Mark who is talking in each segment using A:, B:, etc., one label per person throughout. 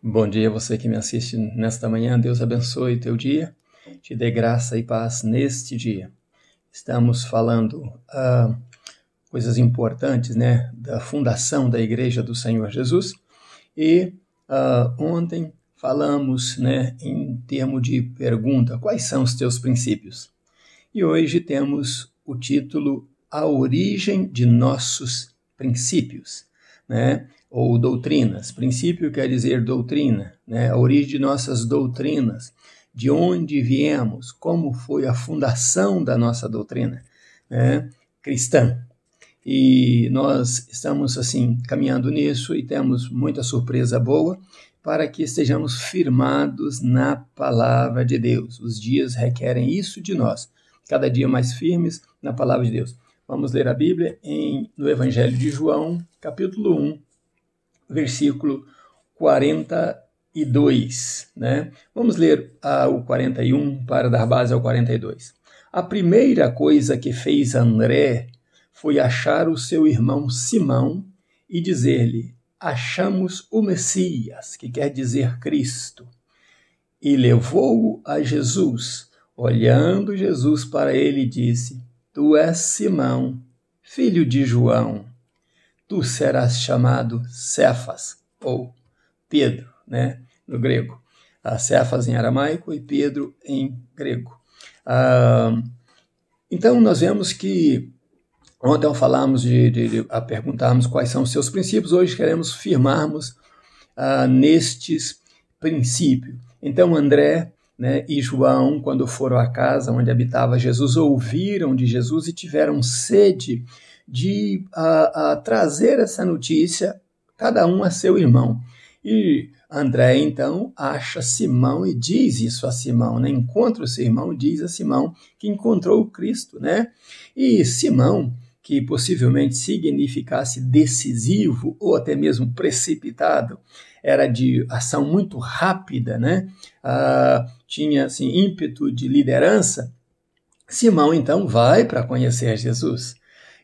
A: Bom dia, você que me assiste nesta manhã. Deus abençoe teu dia, te dê graça e paz neste dia. Estamos falando coisas importantes, né, da fundação da Igreja do Senhor Jesus. E ontem falamos, né, em termos de pergunta, quais são os teus princípios? E hoje temos o título A Origem de Nossos Princípios, né? Ou doutrinas. Princípio quer dizer doutrina, né? A origem de nossas doutrinas, de onde viemos, como foi a fundação da nossa doutrina, né, cristã. E nós estamos assim caminhando nisso e temos muita surpresa boa para que estejamos firmados na palavra de Deus. Os dias requerem isso de nós, cada dia mais firmes na palavra de Deus. Vamos ler a Bíblia no Evangelho de João, capítulo 1, versículo 42, né? Vamos ler o 41 para dar base ao 42. A primeira coisa que fez André foi achar o seu irmão Simão e dizer-lhe: achamos o Messias, que quer dizer Cristo. E levou-o a Jesus. Olhando Jesus para ele, disse: Tu és Simão, filho de João. Tu serás chamado Cefas, ou Pedro, né, no grego. Cefas em aramaico e Pedro em grego. Então, nós vemos que ontem falamos de perguntarmos quais são os seus princípios, hoje queremos firmarmos nestes princípios. Então, André, né, e João, quando foram à casa onde habitava Jesus, ouviram de Jesus e tiveram sede de trazer essa notícia, cada um a seu irmão. E André, então, acha Simão e diz isso a Simão, né? Encontra o seu irmão e diz a Simão que encontrou o Cristo, né? E Simão, que possivelmente significasse decisivo ou até mesmo precipitado, era de ação muito rápida, né? Tinha assim, ímpeto de liderança. Simão, então, vai para conhecer Jesus.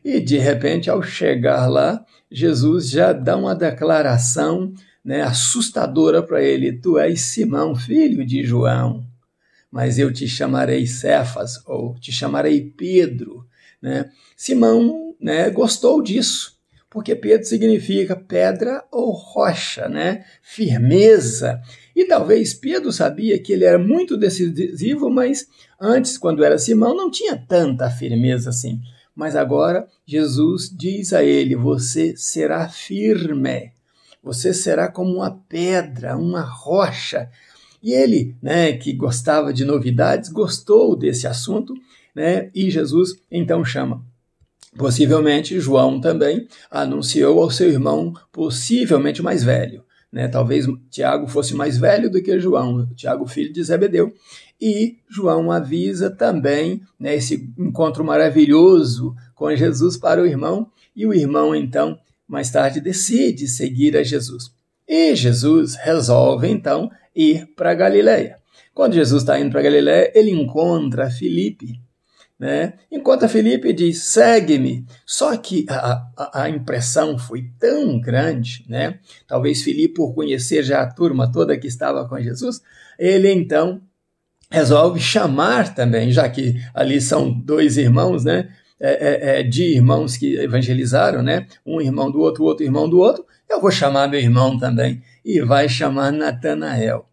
A: E, de repente, ao chegar lá, Jesus já dá uma declaração, né, assustadora para ele: Tu és Simão, filho de João, mas eu te chamarei Cefas, ou te chamarei Pedro, né? Simão, né, gostou disso, porque Pedro significa pedra ou rocha, né? Firmeza. E talvez Pedro sabia que ele era muito decisivo, mas antes, quando era Simão, não tinha tanta firmeza assim. Mas agora Jesus diz a ele: você será firme, você será como uma pedra, uma rocha. E ele, né, que gostava de novidades, gostou desse assunto, né, e Jesus então chama. Possivelmente João também anunciou ao seu irmão, possivelmente mais velho, né? Talvez Tiago fosse mais velho do que João, Tiago, filho de Zebedeu. E João avisa também, né, esse encontro maravilhoso com Jesus para o irmão, e o irmão, então, mais tarde decide seguir a Jesus. E Jesus resolve, então, ir para Galileia. Quando Jesus está indo para Galileia, ele encontra Filipe, né? Encontra Filipe e diz: segue-me. Só que a impressão foi tão grande, né? Talvez Filipe, por conhecer já a turma toda que estava com Jesus, ele então resolve chamar também, já que ali são dois irmãos, né? De irmãos que evangelizaram, né? Um irmão do outro irmão do outro. Eu vou chamar meu irmão também. E vai chamar Natanael.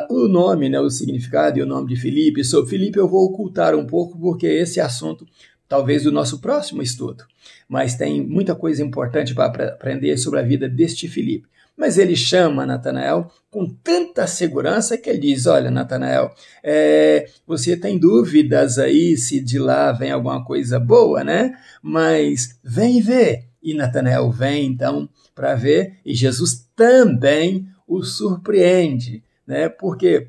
A: O nome, né, o significado e o nome de Filipe, sobre Filipe eu vou ocultar um pouco, porque esse é assunto talvez do nosso próximo estudo. Mas tem muita coisa importante para aprender sobre a vida deste Filipe. Mas ele chama Natanael com tanta segurança que ele diz: olha, Natanael, você tem dúvidas aí se de lá vem alguma coisa boa, né? Mas vem ver. E Natanael vem, então, para ver, e Jesus também o surpreende, né? Porque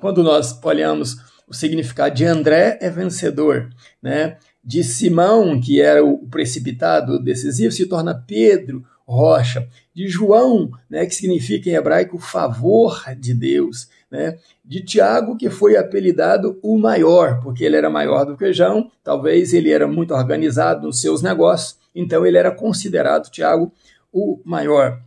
A: quando nós olhamos o significado de André, é vencedor, né? De Simão, que era o precipitado decisivo, se torna Pedro, rocha. De João, né, que significa em hebraico favor de Deus, né? De Tiago, que foi apelidado o maior, porque ele era maior do que João, talvez ele era muito organizado nos seus negócios, então ele era considerado, Tiago, o maior.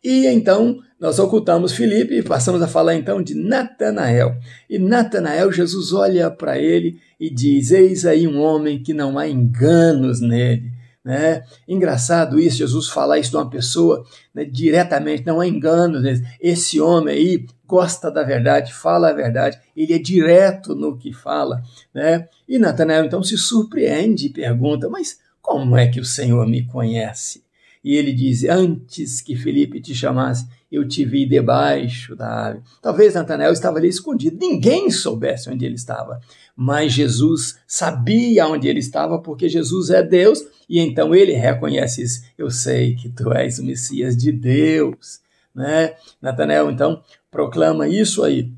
A: E então nós ocultamos Filipe e passamos a falar então de Natanael. E Natanael, Jesus olha para ele e diz: eis aí um homem que não há enganos nele. Né? Engraçado isso, Jesus falar isso de uma pessoa, né, diretamente, não há enganos nele. Esse homem aí gosta da verdade, fala a verdade, ele é direto no que fala. Né? E Natanael então se surpreende e pergunta: mas como é que o Senhor me conhece? E ele diz: antes que Filipe te chamasse, eu te vi debaixo da árvore. Talvez Natanael estava ali escondido, ninguém soubesse onde ele estava, mas Jesus sabia onde ele estava, porque Jesus é Deus, e então ele reconhece isso: eu sei que tu és o Messias de Deus. Né? Natanael então proclama isso aí.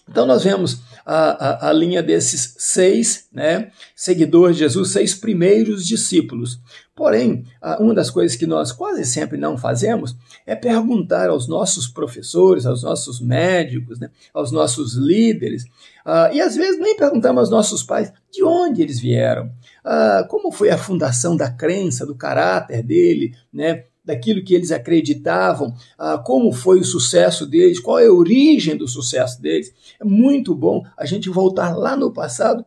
A: Então nós vemos a linha desses 6, né, seguidores de Jesus, 6 primeiros discípulos. Porém, uma das coisas que nós quase sempre não fazemos é perguntar aos nossos professores, aos nossos médicos, né, aos nossos líderes, e às vezes nem perguntamos aos nossos pais de onde eles vieram, como foi a fundação da crença, do caráter dele, né, daquilo que eles acreditavam, como foi o sucesso deles, qual é a origem do sucesso deles. É muito bom a gente voltar lá no passado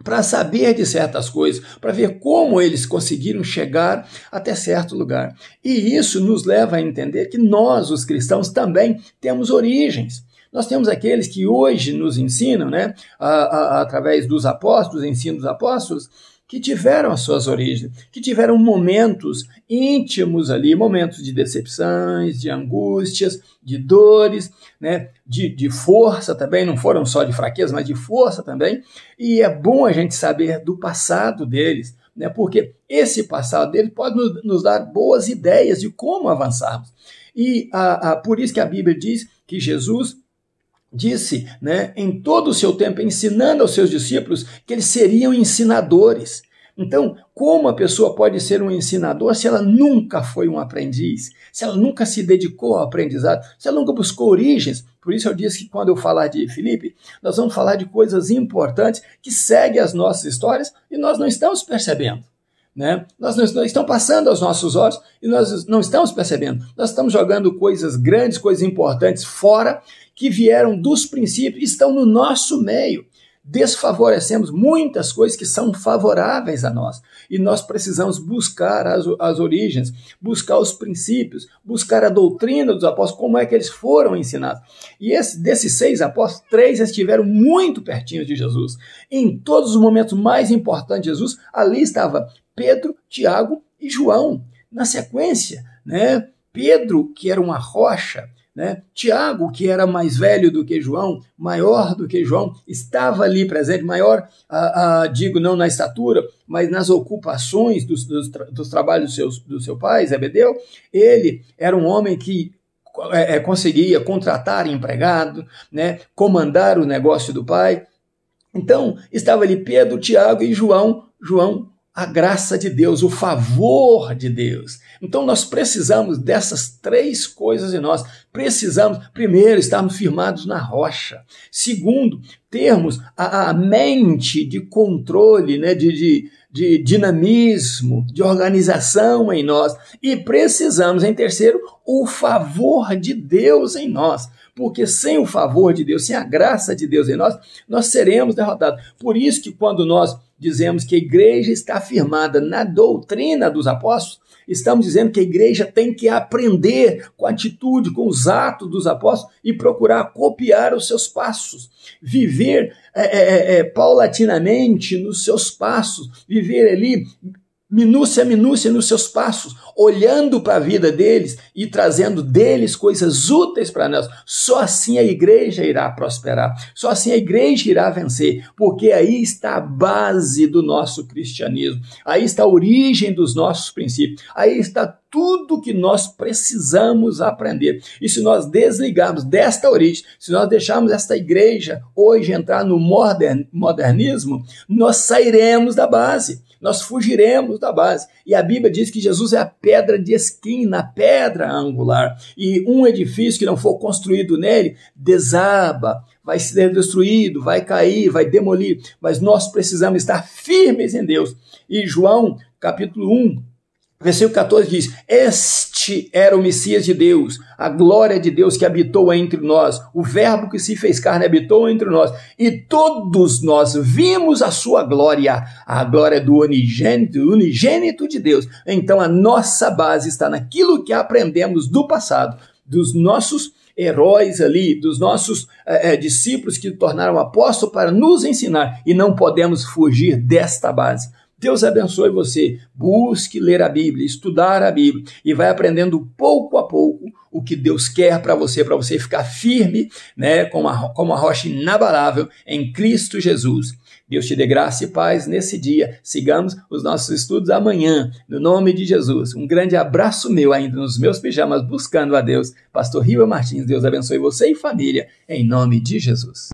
A: para saber de certas coisas, para ver como eles conseguiram chegar até certo lugar. E isso nos leva a entender que nós, os cristãos, também temos origens. Nós temos aqueles que hoje nos ensinam, né, através dos apóstolos, ensino dos apóstolos, que tiveram as suas origens, que tiveram momentos íntimos ali, momentos de decepções, de angústias, de dores, né, de força também, não foram só de fraqueza, mas de força também, e é bom a gente saber do passado deles, né, porque esse passado deles pode nos dar boas ideias de como avançarmos. E por isso que a Bíblia diz que Jesus disse, né, em todo o seu tempo, ensinando aos seus discípulos que eles seriam ensinadores. Então, como a pessoa pode ser um ensinador se ela nunca foi um aprendiz, se ela nunca se dedicou ao aprendizado, se ela nunca buscou origens? Por isso eu disse que quando eu falar de Filipe, nós vamos falar de coisas importantes que seguem as nossas histórias e nós não estamos percebendo. Né? Nós não estão passando aos nossos olhos e nós não estamos percebendo. Nós estamos jogando coisas grandes, coisas importantes fora, que vieram dos princípios, estão no nosso meio. Desfavorecemos muitas coisas que são favoráveis a nós. E nós precisamos buscar as origens, buscar os princípios, buscar a doutrina dos apóstolos, como é que eles foram ensinados. E desses 6 apóstolos, 3 estiveram muito pertinho de Jesus. Em todos os momentos mais importantes de Jesus, ali estava Pedro, Tiago e João. Na sequência, né, Pedro, que era uma rocha, né, Tiago, que era mais velho do que João, maior do que João, estava ali presente, maior, digo não na estatura, mas nas ocupações dos trabalhos do seu pai, Zebedeu. Ele era um homem que conseguia contratar empregado, né, comandar o negócio do pai. Então, estava ali Pedro, Tiago e João, a graça de Deus, o favor de Deus. Então nós precisamos dessas 3 coisas em nós. Precisamos, primeiro, estarmos firmados na rocha. Segundo, termos a mente de controle, né, de dinamismo, de organização em nós. E precisamos, em terceiro, o favor de Deus em nós. Porque sem o favor de Deus, sem a graça de Deus em nós, nós seremos derrotados. Por isso que quando nós dizemos que a igreja está firmada na doutrina dos apóstolos, estamos dizendo que a igreja tem que aprender com a atitude, com os atos dos apóstolos e procurar copiar os seus passos, viver paulatinamente nos seus passos, viver ali minúcia a minúcia nos seus passos, olhando para a vida deles e trazendo deles coisas úteis para nós. Só assim a igreja irá prosperar, só assim a igreja irá vencer, porque aí está a base do nosso cristianismo, aí está a origem dos nossos princípios, aí está tudo que nós precisamos aprender. E se nós desligarmos desta origem, se nós deixarmos esta igreja hoje entrar no modernismo, nós sairemos da base, nós fugiremos da base. E a Bíblia diz que Jesus é a pedra de esquina, a pedra angular. E um edifício que não for construído nele, desaba, vai ser destruído, vai cair, vai demolir. Mas nós precisamos estar firmes em Deus. E João, capítulo 1, Versículo 14 diz: este era o Messias de Deus, a glória de Deus que habitou entre nós, o verbo que se fez carne habitou entre nós, e todos nós vimos a sua glória, a glória do unigênito de Deus. Então a nossa base está naquilo que aprendemos do passado, dos nossos heróis ali, dos nossos discípulos que tornaram apóstolos para nos ensinar, e não podemos fugir desta base. Deus abençoe você, busque ler a Bíblia, estudar a Bíblia e vai aprendendo pouco a pouco o que Deus quer para você ficar firme, né, como a rocha inabalável em Cristo Jesus. Deus te dê graça e paz nesse dia. Sigamos os nossos estudos amanhã, no nome de Jesus. Um grande abraço meu ainda nos meus pijamas, buscando a Deus. Pastor Riva Martins, Deus abençoe você e família, em nome de Jesus.